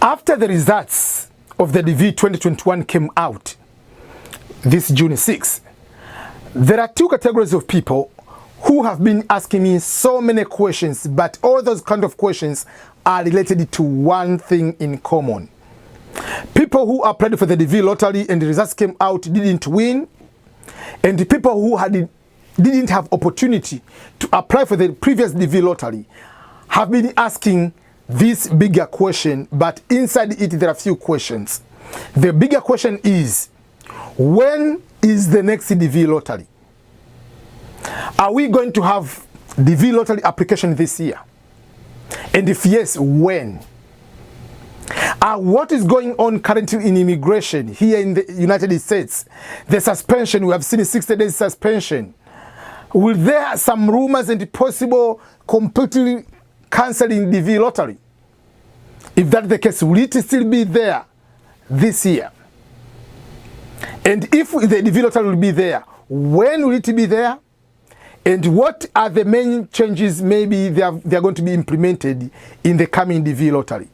After the results of the DV2021 came out this June 6th, there are two categories of people who have been asking me so many questions, but all those kind of questions are related to one thing in common. People who applied for the DV lottery and the results came out didn't win, and the people who didn't have opportunity to apply for the previous DV lottery have been asking this bigger question, but inside it there are few questions. The bigger question is, when is the next DV lottery? Are we going to have DV lottery application this year? And if yes, when? What is going on currently in immigration here in the United States? The suspension, we have seen a 60 days suspension. Will there some rumors and possible completely cancelling DV lottery? If that's the case, will it still be there this year? And if the DV lottery will be there, when will it be there? And what are the main changes maybe they are going to be implemented in the coming DV lottery?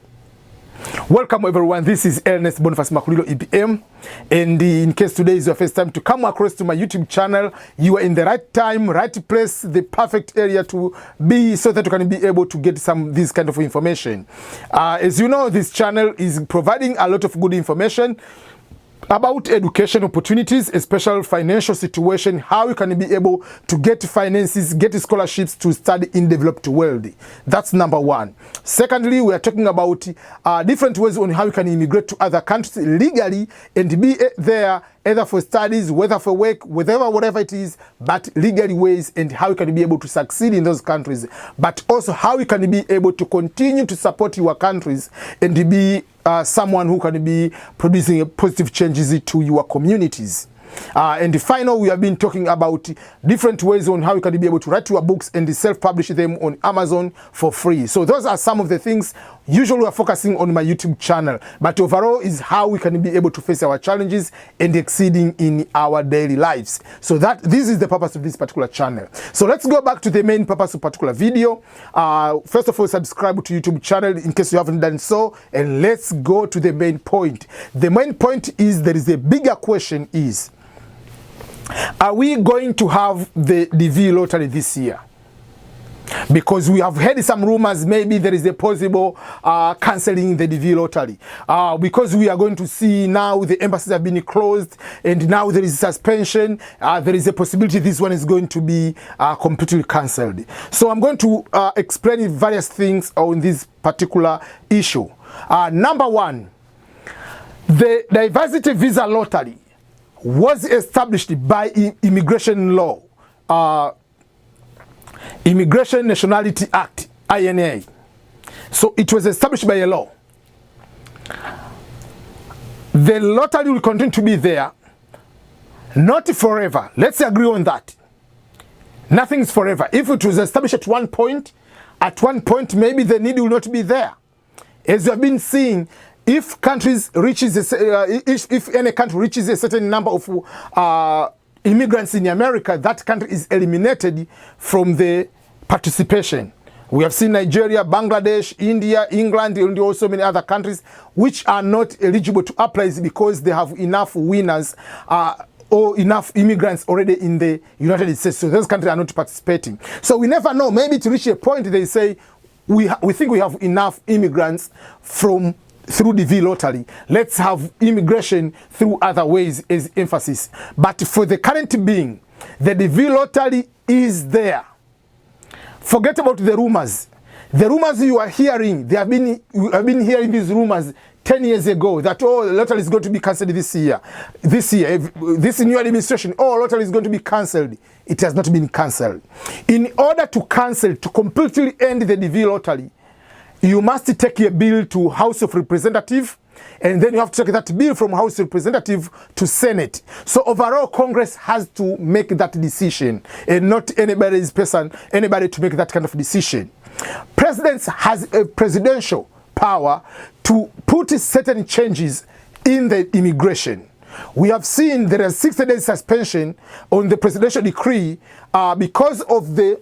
Welcome everyone, this is Ernest Boniface Makulilo EPM, and in case today is your first time to come across to my YouTube channel, you are in the right time, right place, the perfect area to be so that you can be able to get this kind of information. As you know, this channel is providing a lot of good information about education opportunities, especially financial situation, how you can be able to get finances, get scholarships to study in developed world. That's number one. Secondly, we are talking about different ways on how you can immigrate to other countries legally and be there either for studies, whether for work, whatever it is, but legally ways, and how you can be able to succeed in those countries, but also how you can be able to continue to support your countries and be someone who can be producing positive changes to your communities. And finally, we have been talking about different ways on how you can be able to write your books and self-publish them on Amazon for free. So those are some of the things usually we are focusing on my YouTube channel. But overall is how we can be able to face our challenges and exceeding in our daily lives. So this is the purpose of this particular channel. So let's go back to the main purpose of particular video. First of all, subscribe to YouTube channel in case you haven't done so. And let's go to the main point. The main point is there is a bigger question is, are we going to have the DV lottery this year? Because we have heard some rumors maybe there is a possible cancelling the DV lottery. Because we are going to see now the embassies have been closed and now there is suspension. There is a possibility this one is going to be completely cancelled. So I'm going to explain various things on this particular issue. Number one, the diversity visa lottery was established by immigration law, Immigration Nationality Act, INA. So it was established by a law. The lottery will continue to be there, not forever. Let's agree on that. Nothing is forever. If it was established at one point maybe the need will not be there. As you have been seeing, if any country reaches a certain number of immigrants in America, that country is eliminated from the participation. We have seen Nigeria, Bangladesh, India, England, and also many other countries which are not eligible to apply because they have enough winners or enough immigrants already in the United States. So those countries are not participating. So we never know. Maybe to reach a point they say, we think we have enough immigrants through the DV lottery. Let's have immigration through other ways as emphasis. But for the current being, the DV lottery is there. Forget about the rumors. The rumors you are hearing, you have been hearing these rumors 10 years ago that, oh, the lottery is going to be cancelled this year. This new administration, oh, lottery is going to be cancelled. It has not been cancelled. In order to cancel, to completely end the DV lottery, you must take a bill to House of Representatives, and then you have to take that bill from House of Representatives to Senate. So overall, Congress has to make that decision, and not anybody to make that kind of decision. President has a presidential power to put certain changes in the immigration. We have seen there is 60 days suspension on the presidential decree because of the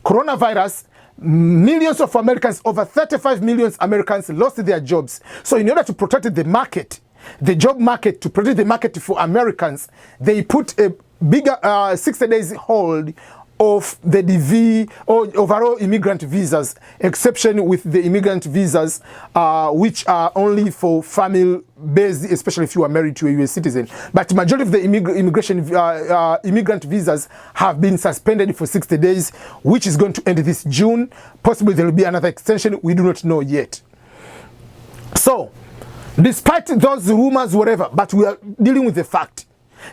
coronavirus. millions of Americans, over 35 million Americans lost their jobs. So in order to protect the market, the job market, to protect the market for Americans, they put a bigger 60 days hold of the DV or overall immigrant visas, exception with the immigrant visas, which are only for family-based, especially if you are married to a US citizen. But the majority of the immigrant visas have been suspended for 60 days, which is going to end this June. Possibly there will be another extension. We do not know yet. So, despite those rumors, whatever, but we are dealing with the fact.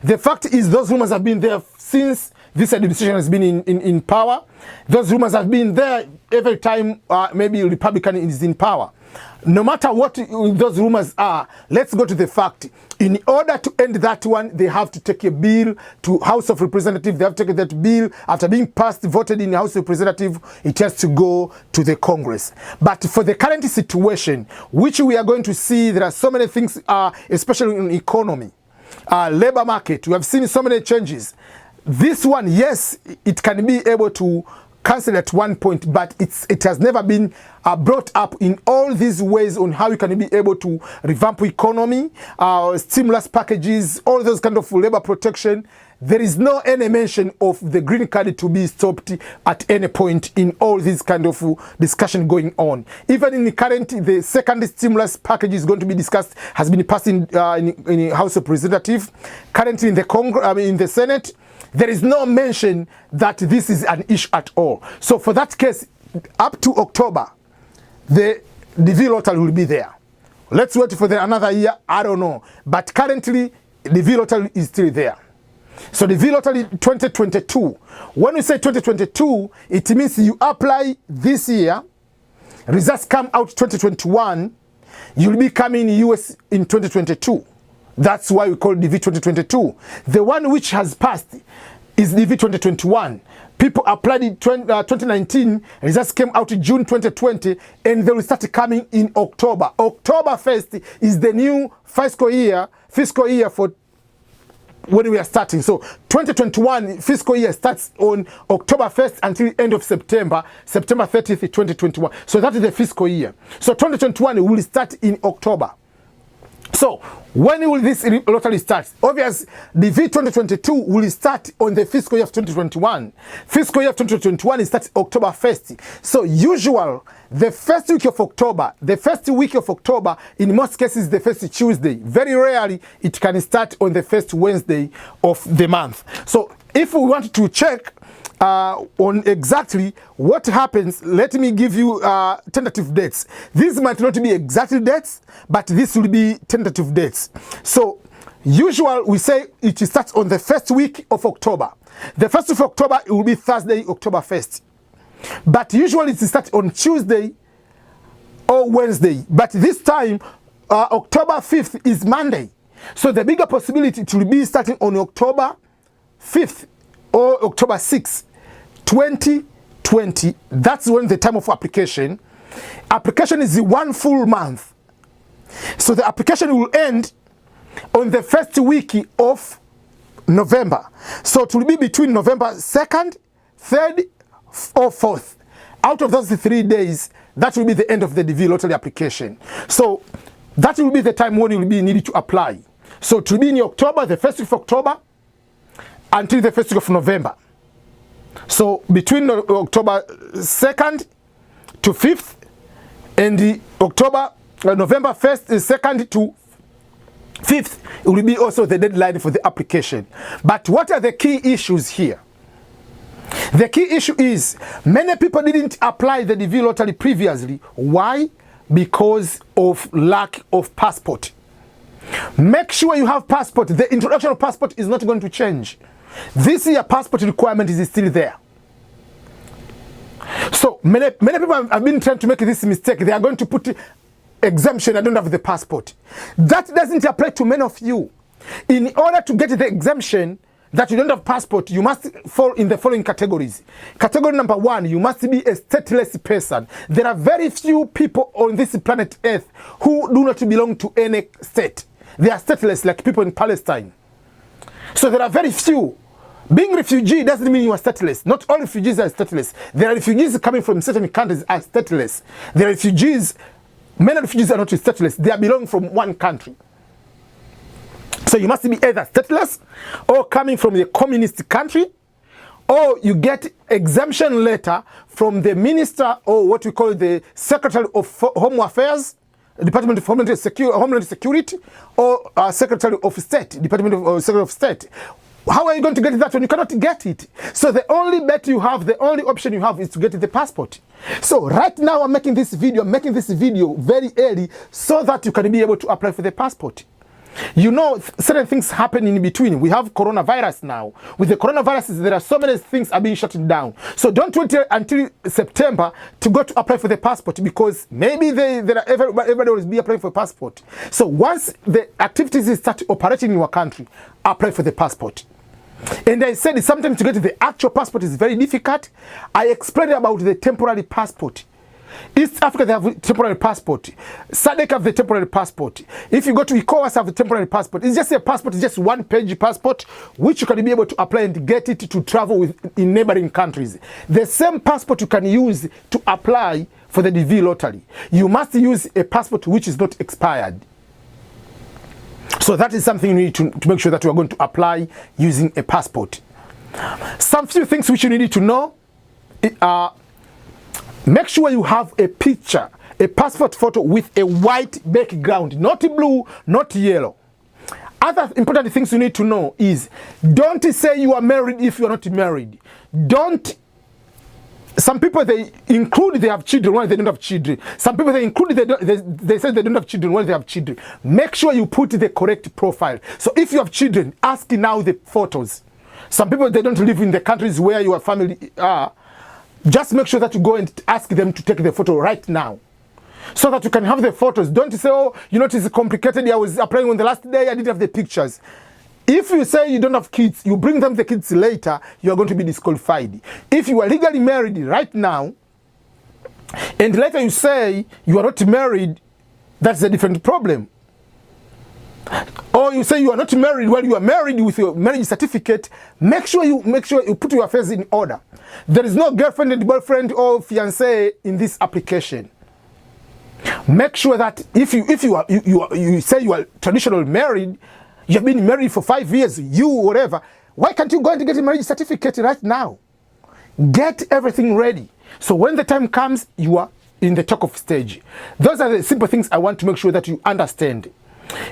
The fact is those rumors have been there since this administration has been in power. Those rumors have been there every time maybe a Republican is in power. No matter what those rumors are, let's go to the fact. In order to end that one, they have to take a bill to House of Representatives. They have to take that bill. After being passed, voted in the House of Representatives, it has to go to the Congress. But for the current situation, which we are going to see, there are so many things, especially in economy, labor market. We have seen so many changes. This one, yes, it can be able to cancel at one point, but it has never been brought up in all these ways on how you can be able to revamp economy, stimulus packages, all those kind of labor protection. There is no any mention of the green card to be stopped at any point in all this kind of discussion going on. Even in the current, the second stimulus package is going to be discussed, has been passed in the House of Representatives. Currently in the Congress, in the Senate, there is no mention that this is an issue at all. So for that case, up to October, the DV lottery will be there. Let's wait for another year. I don't know. But currently, the DV lottery is still there. So the DV lottery 2022. When we say 2022, it means you apply this year, results come out 2021, you'll be coming in US in 2022. That's why we call DV 2022. The one which has passed is DV 2021. People applied in 2019, results came out in June 2020, and they will start coming in October. October 1st is the new fiscal year for when we are starting. So 2021 fiscal year starts on October 1st until end of September 30th, 2021. So that is the fiscal year. So 2021 will start in October. So when will this lottery start? Obviously, the DV 2022 will start on the fiscal year of 2021. Fiscal year of 2021 starts October 1st. So usual, the first week of October, in most cases, the first Tuesday. Very rarely, it can start on the first Wednesday of the month. So if we want to check on exactly what happens, let me give you tentative dates. These might not be exact dates, but this will be tentative dates. So usual, we say it starts on the first week of October. The first week of October, it will be Thursday, October 1st. But usually it starts on Tuesday or Wednesday. But this time, October 5th is Monday. So the bigger possibility it will be starting on October 5th or October 6th. 2020, that's when the time of application. Application is 1 full month. So the application will end on the first week of November. So it will be between November 2nd, 3rd, or 4th. Out of those 3 days, that will be the end of the DV lottery application. So that will be the time when you will be needed to apply. So it will be in October, the first week of October, until the first week of November. So between October 2nd to 5th and the November 1st, 2nd to 5th, it will be also the deadline for the application. But what are the key issues here? The key issue is many people didn't apply the DV lottery previously. Why? Because of lack of passport. Make sure you have passport. The introduction of passport is not going to change. This year passport requirement is still there. So many people have been trying to make this mistake. They are going to put exemption, I don't have the passport. That doesn't apply to many of you. In order to get the exemption that you don't have passport, you must fall in the following categories. Category number 1, you must be a stateless person. There are very few people on this planet Earth who do not belong to any state. They are stateless, like people in Palestine. So there are very few. Being refugee doesn't mean you are stateless. Not all refugees are stateless. There are refugees coming from certain countries are stateless. There are refugees, many refugees are not stateless. They belong from one country. So you must be either stateless or coming from a communist country, or you get exemption letter from the minister or what we call the Secretary of Home Affairs, Department of Homeland Security, or Secretary of State, Department of Secretary of State. How are you going to get that when you cannot get it? So the only bet you have, the only option you have is to get the passport. So right now I'm making this video very early so that you can be able to apply for the passport. You know, certain things happen in between. We have coronavirus now. With the coronavirus, there are so many things are being shut down. So don't wait until September to go to apply for the passport, because maybe everybody will be applying for a passport. So once the activities start operating in your country, apply for the passport. And I said sometimes to get the actual passport is very difficult. I explained about the temporary passport. East Africa, they have temporary passport. SADC have the temporary passport. If you go to ECOWAS, have the temporary passport. It's just a passport, it's just one-page passport, which you can be able to apply and get it to travel with in neighboring countries. The same passport you can use to apply for the DV lottery. You must use a passport which is not expired. So that is something you need to make sure that you are going to apply using a passport. Some few things which you need to know are, make sure you have a picture, a passport photo with a white background, not blue, not yellow. Other important things you need to know is, don't say you are married if you are not married. Some people, they include they have children when they don't have children. Some people, they include they say they don't have children when they have children. Make sure you put the correct profile. So if you have children, ask now the photos. Some people, they don't live in the countries where your family are. Just make sure that you go and ask them to take the photo right now, so that you can have the photos. Don't say, oh, you know, it is complicated. I was applying on the last day, I didn't have the pictures. If you say you don't have kids, you bring them the kids later, you are going to be disqualified. If you are legally married right now, and later you say you are not married, that's a different problem. Or you say you are not married while you are married with your marriage certificate. Make sure you put your affairs in order. There is no girlfriend and boyfriend or fiancé in this application. Make sure that if you say you are traditional married, you have been married for 5 years, whatever, why can't you go and get a marriage certificate right now? Get everything ready. So when the time comes, you are in the talk-off stage. Those are the simple things I want to make sure that you understand.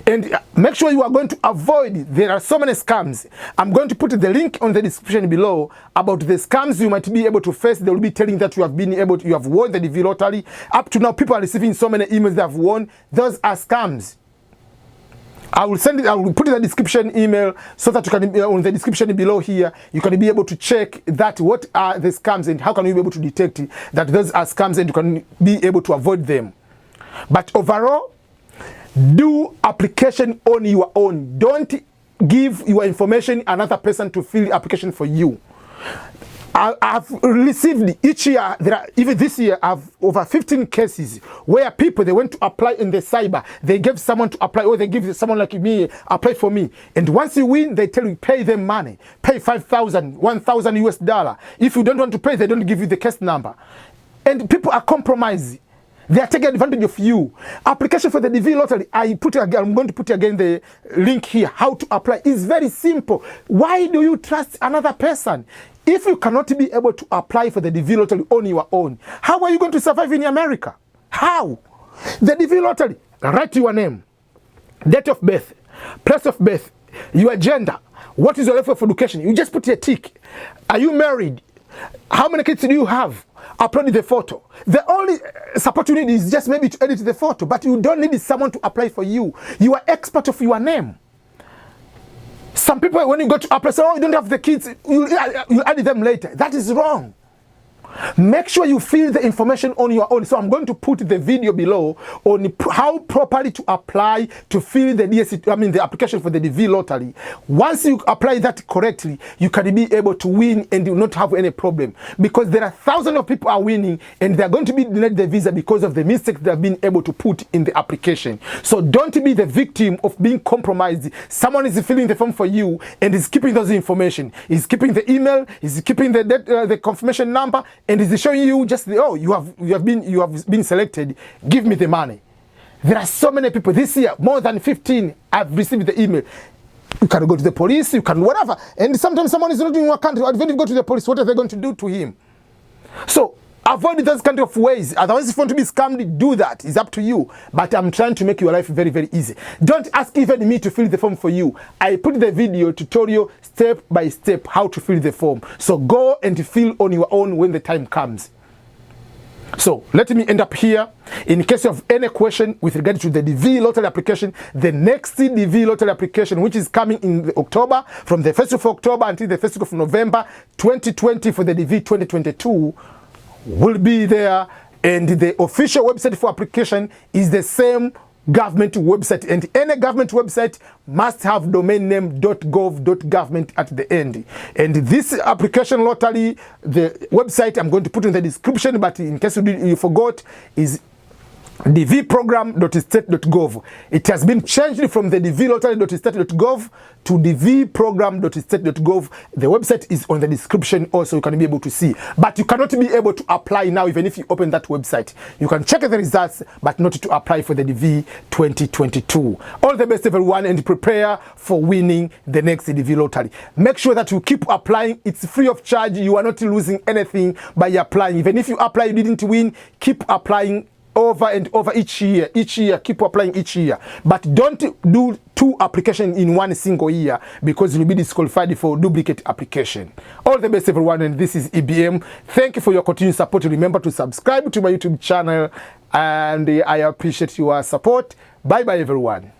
And make sure you are going to avoid, there are so many scams. I'm going to put the link on the description below about the scams you might be able to face. They will be telling that you have won the DV lottery. Up to now, people are receiving so many emails they have won. Those are scams. I will put in the description email so that you can, on the description below here, you can be able to check that what are the scams and how can you be able to detect that those are scams, and you can be able to avoid them. But overall, do application on your own. Don't give your information another person to fill the application for you. I've received each year, even this year, I've over 15 cases where people, they went to apply in the cyber. They gave someone to apply, or they give someone like me, apply for me. And once you win, they tell you, pay them money. Pay $5,000, $1,000 US. If you don't want to pay, they don't give you the case number. And people are compromised. They are taking advantage of you. Application for the DV lottery, I'm going to put again the link here, how to apply. It's very simple. Why do you trust another person? If you cannot be able to apply for the DV lottery on your own, how are you going to survive in America? How? The DV lottery, write your name, date of birth, place of birth, your gender, what is your level of education. You just put a tick. Are you married? How many kids do you have? Upload the photo. The only support you need is just maybe to edit the photo, but you don't need someone to apply for you. You are expert of your name. Some people, when you go to apply, say, oh, you don't have the kids, you add them later. That is wrong. Make sure you fill the information on your own. So I'm going to put the video below on how properly to apply to fill the the application for the DV lottery. Once you apply that correctly, you can be able to win and you will not have any problem, because there are thousands of people are winning and they are going to be denied the visa because of the mistakes they have been able to put in the application. So don't be the victim of being compromised. Someone is filling the form for you and is keeping those information. Is keeping the email, is keeping the confirmation number, and is showing you just you have been selected. Give me the money. There are so many people this year, more than 15. I've received the email. You can go to the police, you can whatever, and sometimes someone is not in your country. When you go to the police, what are they going to do to him? So avoid those kind of ways. Otherwise, if you want to be scammed, do that. It's up to you. But I'm trying to make your life very, very easy. Don't ask even me to fill the form for you. I put the video tutorial step by step how to fill the form. So go and fill on your own when the time comes. So let me end up here. In case of any question with regard to the DV lottery application, the next DV lottery application, which is coming in October, from the 1st of October until the 1st of November 2020 for the DV 2022, will be there, and the official website for application is the same government website, and any government website must have domain name .gov.government at the end. And this application lottery, the website I'm going to put in the description, but in case you forgot, is dvprogram.state.gov. It has been changed from the dvlottery.state.gov to dvprogram.state.gov. The website is on the description also, you can be able to see. But you cannot be able to apply now even if you open that website. You can check the results, but not to apply for the DV 2022. All the best everyone, and prepare for winning the next DV lottery. Make sure that you keep applying. It's free of charge. You are not losing anything by applying. Even if you apply, you didn't win, keep applying over and over each year, keep applying each year. But don't do 2 applications in one single year, because you'll be disqualified for duplicate application. All the best everyone, and this is EBM. Thank you for your continued support. Remember to subscribe to my YouTube channel, and I appreciate your support. Bye bye everyone.